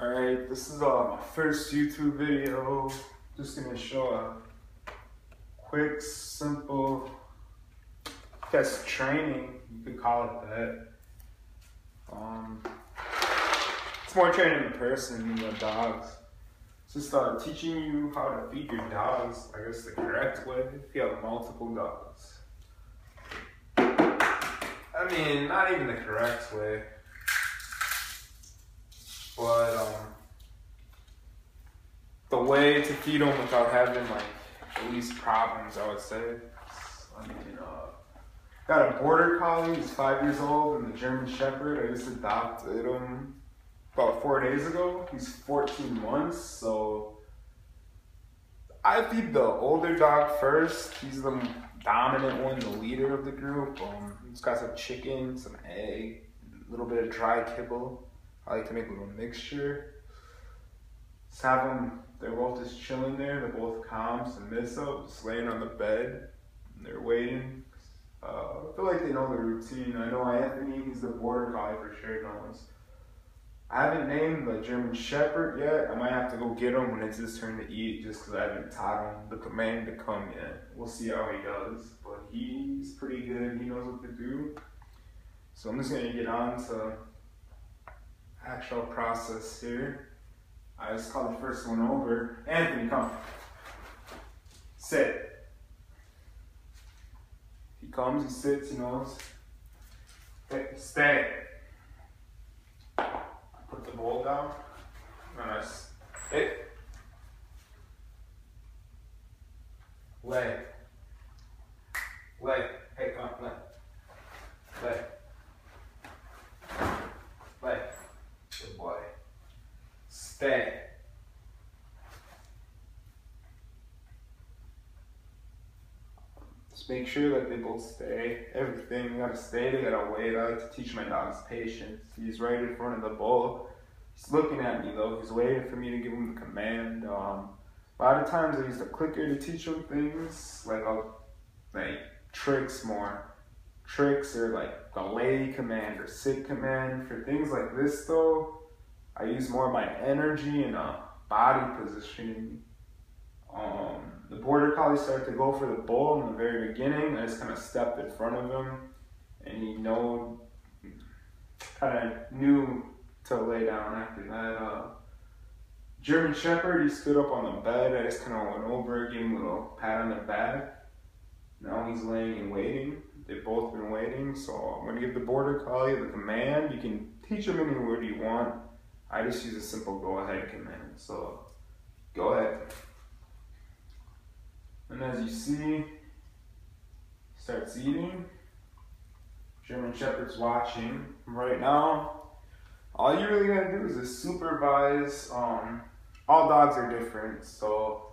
Alright, this is my first YouTube video. Just gonna show a quick, simple, I guess training, you could call it that. It's more training in person than the dogs. It's just teaching you how to feed your dogs, I guess the correct way, if you have multiple dogs. I mean, not even the correct way. But the way to feed them without having like at least problems, I would say. I mean, got a border collie. He's 5 years old, and the German Shepherd. I just adopted him about 4 days ago. He's 14 months, so I feed the older dog first. He's the dominant one, the leader of the group. He's got some chicken, some egg, a little bit of dry kibble. I like to make a little mixture. Just have them, they're both just chilling there. They're both calm, submissive, just laying on the bed. And they're waiting. I feel like they know the routine. I know Anthony, he's the border collie for sure knows. I haven't named the German Shepherd yet. I might have to go get him when it's his turn to eat just because I haven't taught him the command to come yet. We'll see how he does. But he's pretty good. He knows what to do. So I'm just going to get on to actual process here. I just call the first one over. Anthony, come. Sit. He comes, he sits, he knows. Stay. Put the bowl down. Nice. Sit. Lay. Lay. Hey, come, lay. Lay. Lay. Good boy. Stay. Just make sure that they both stay. Everything, they gotta stay, they gotta wait. I like to teach my dogs patience. He's right in front of the bowl. He's looking at me though. He's waiting for me to give him the command. A lot of times I use the clicker to teach him things, like tricks more. Tricks or like the lay command or sit command. For things like this though, I use more of my energy and body positioning. The border collie started to go for the bowl in the very beginning. I just kind of stepped in front of him, and he kind of knew to lay down after that. German Shepherd, he stood up on the bed. I just kind of went over, gave him a little pat on the back. Now he's laying and waiting. They've both been waiting, so I'm going to give the border collie the command. You can teach him any word you want. I just use a simple go-ahead command, so go ahead. And as you see, he starts eating. German Shepherd's watching. Right now, all you really gotta do is just supervise. All dogs are different, so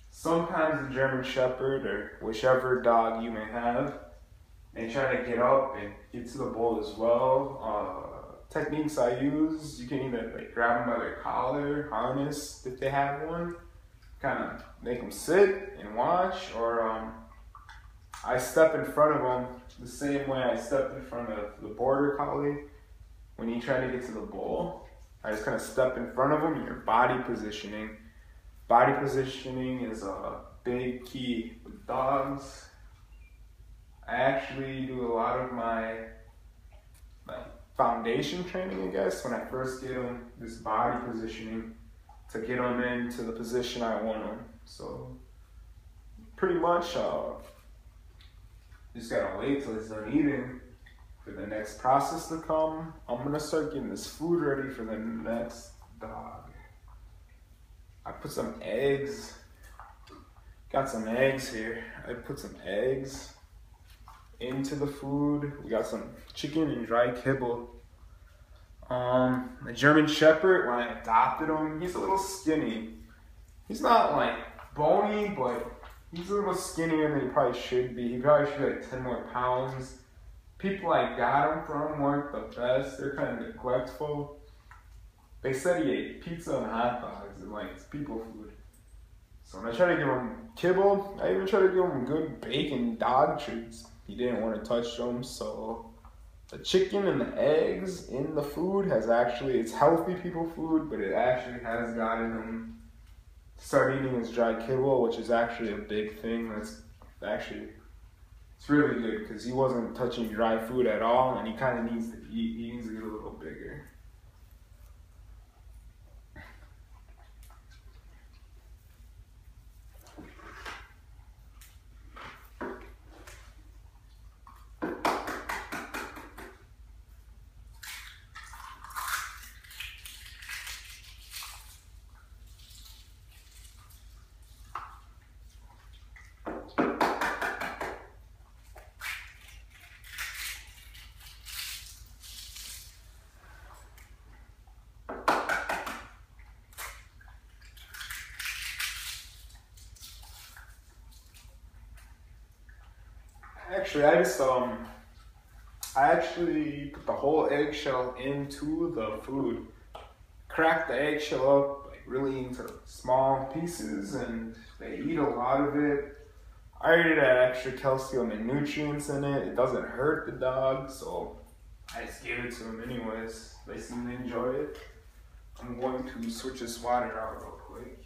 sometimes the German Shepherd or whichever dog you may have, they try to get up and get to the bowl as well. Techniques I use, you can either grab them by their collar, harness if they have one, kind of make them sit and watch, or I step in front of them the same way I stepped in front of the border collie when you try to get to the bowl. I just kind of step in front of them in your body positioning. Body positioning is a big key with dogs. I actually do a lot of my foundation training, I guess, when I first get them, this body positioning to get them into the position I want them. So pretty much just gotta wait till he's done eating for the next process to come. I'm gonna start getting this food ready for the next dog. I put some eggs, got some eggs here. I put some eggs into the food. We got some chicken and dry kibble. The German Shepherd, when I adopted him, he's a little skinny. He's not like bony, but he's a little skinnier than he probably should be. He probably should be like 10 more pounds. People I got him from weren't the best. They're kind of neglectful. They said he ate pizza and hot dogs and like it's people food. So when I try to give him kibble, I even try to give him good bacon dog treats. He didn't want to touch them, so the chicken and the eggs in the food has actually, it's healthy people food, but it actually has gotten him to start eating his dry kibble, which is actually a big thing. That's actually, it's really good because he wasn't touching dry food at all, and he kind of needs to eat. He needs to get a little bigger. Actually, I actually put the whole eggshell into the food. Cracked the eggshell up like really into small pieces, and they eat a lot of it. I already had extra calcium and nutrients in it. It doesn't hurt the dog, so I just gave it to him anyways. They seem to enjoy it. I'm going to switch this water out real quick.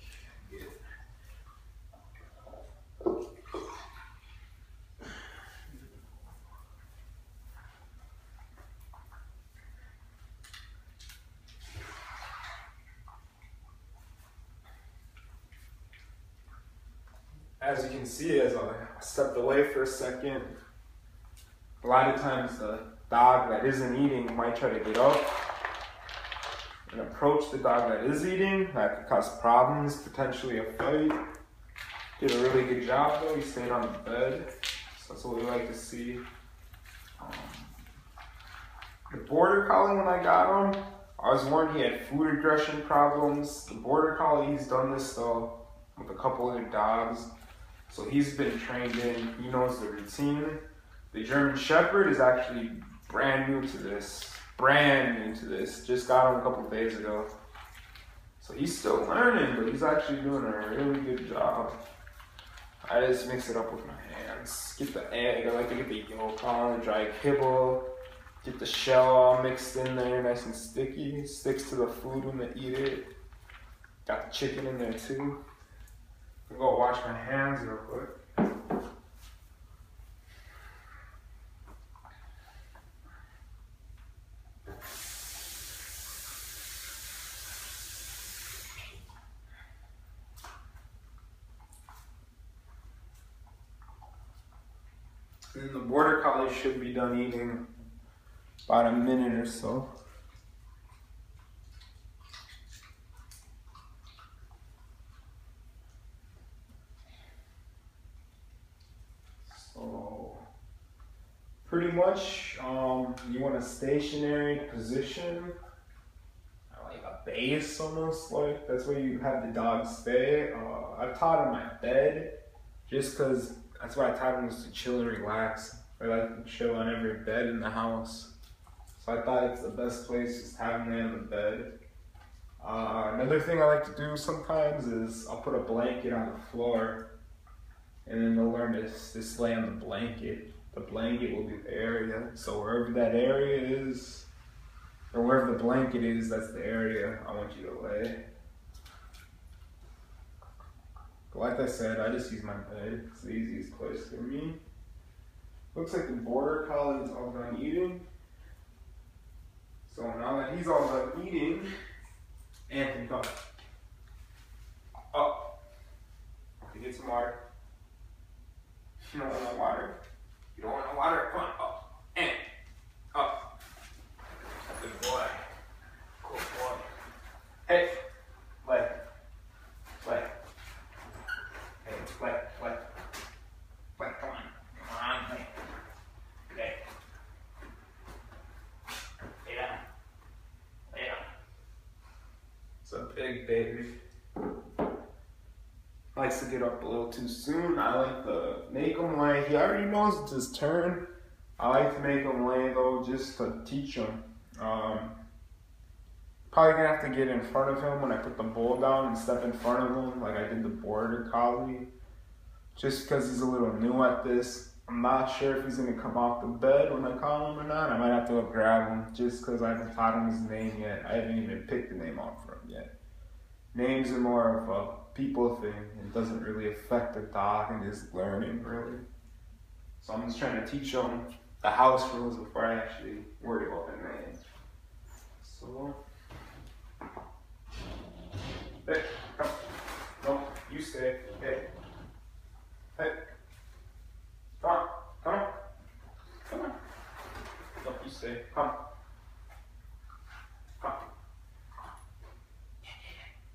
As you can see, as I stepped away for a second, a lot of times the dog that isn't eating might try to get up and approach the dog that is eating. That could cause problems, potentially a fight. Did a really good job though, he stayed on the bed, so that's what we like to see. The border collie, when I got him, I was warned he had food aggression problems. The border collie, he's done this though with a couple other dogs. So he's been trained in, he knows the routine. The German Shepherd is actually brand new to this. Just got him a couple days ago. So he's still learning, but he's actually doing a really good job. I just mix it up with my hands. Get the egg, I like to get the yolk on, the dry kibble. Get the shell all mixed in there, nice and sticky. Sticks to the food when they eat it. Got the chicken in there too. I'm gonna go wash my hands real quick. And the border collie should be done eating about a minute or so. Pretty much, you want a stationary position, like a base almost, like that's where you have the dog stay. I've taught him my bed, just because that's why I taught him was to chill and relax. I like to chill on every bed in the house. So I thought it's the best place, just have him lay on the bed. Another thing I like to do sometimes is I'll put a blanket on the floor, and then they'll learn to just lay on the blanket. The blanket will be the area. So wherever that area is, or wherever the blanket is, that's the area I want you to lay. But like I said, I just use my bed. It's the easiest place for me. Looks like the border collie is all done eating. So now that he's all done eating, Anthony, come up. To get some water. You don't want no water. You don't want no water? Come on, up. And up. Good boy. Good boy. Hey. Leg. Leg. Hey, leg, leg. Leg, come on. Come on, leg. Okay. Lay down. Lay down. It's a big baby. Likes to get up a little too soon. I like to make him lay. He already knows it's his turn. I like to make him lay though, just to teach him. Probably gonna have to get in front of him when I put the bowl down and step in front of him like I did the border collie. Just because he's a little new at this. I'm not sure if he's gonna come off the bed when I call him or not. I might have to go grab him just because I haven't taught him his name yet. I haven't even picked the name out for him yet. Names are more of a people thing. It doesn't really affect the dog and his learning, really. So I'm just trying to teach him the house rules before I actually worry about the name. So, hey, come. No, you stay. Hey. Hey. Come on. Come on. Come on. No, you stay. Come. Come.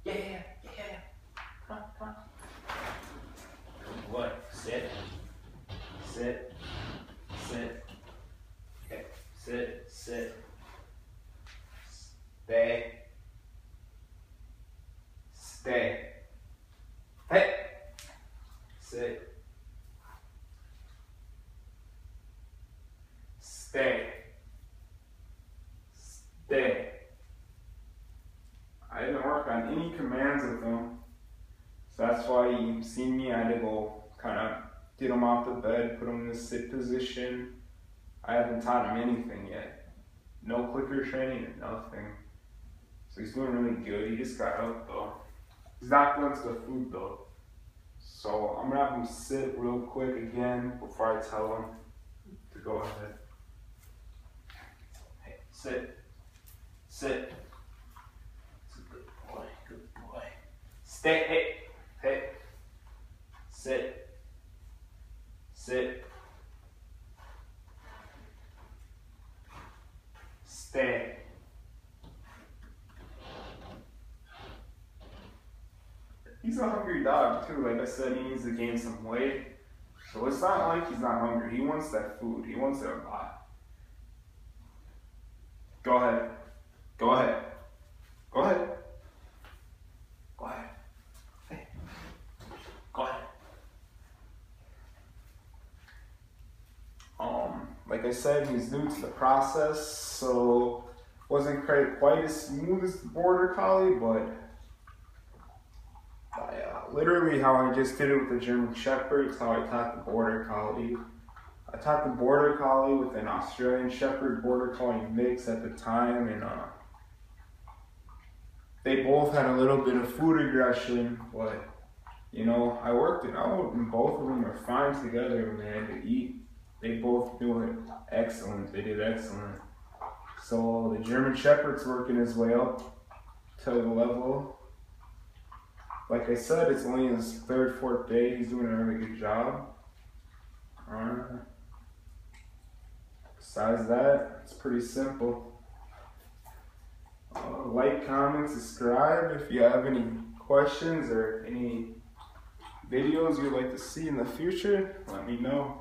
Yeah. Come on. What? Sit. Sit. Sit. Okay. Sit. Stay. Stay. Hey. Sit. Stay. I didn't work on any commands with him. So that's why you see me, I had to go kind of get him off the bed, put him in the sit position. I haven't taught him anything yet. No clicker training or nothing. So he's doing really good. He just got up though. He's not going to the food though. So I'm gonna have him sit real quick again before I tell him to go ahead. Hey, sit. Sit. It's a good boy. Stay. Hey. Sit. Stay. He's a hungry dog too. Like I said, he needs to gain some weight. So it's not like he's not hungry. He wants that food. He wants it a lot. Go ahead. Hey. Go ahead. Like I said, he's new to the process, so wasn't quite as smooth as the Border Collie, but literally how I just did it with the German Shepherd is how I taught the Border Collie. I taught the Border Collie with an Australian Shepherd Border Collie mix at the time, and they both had a little bit of food aggression, but you know, I worked it out, and both of them are fine together when they had to eat. They both do it excellent. They did excellent. So the German Shepherd's working his way up to the level. Like I said, it's only his third, fourth day. He's doing a really good job. Besides that, it's pretty simple. Like, comment, subscribe. If you have any questions or any videos you'd like to see in the future, let me know.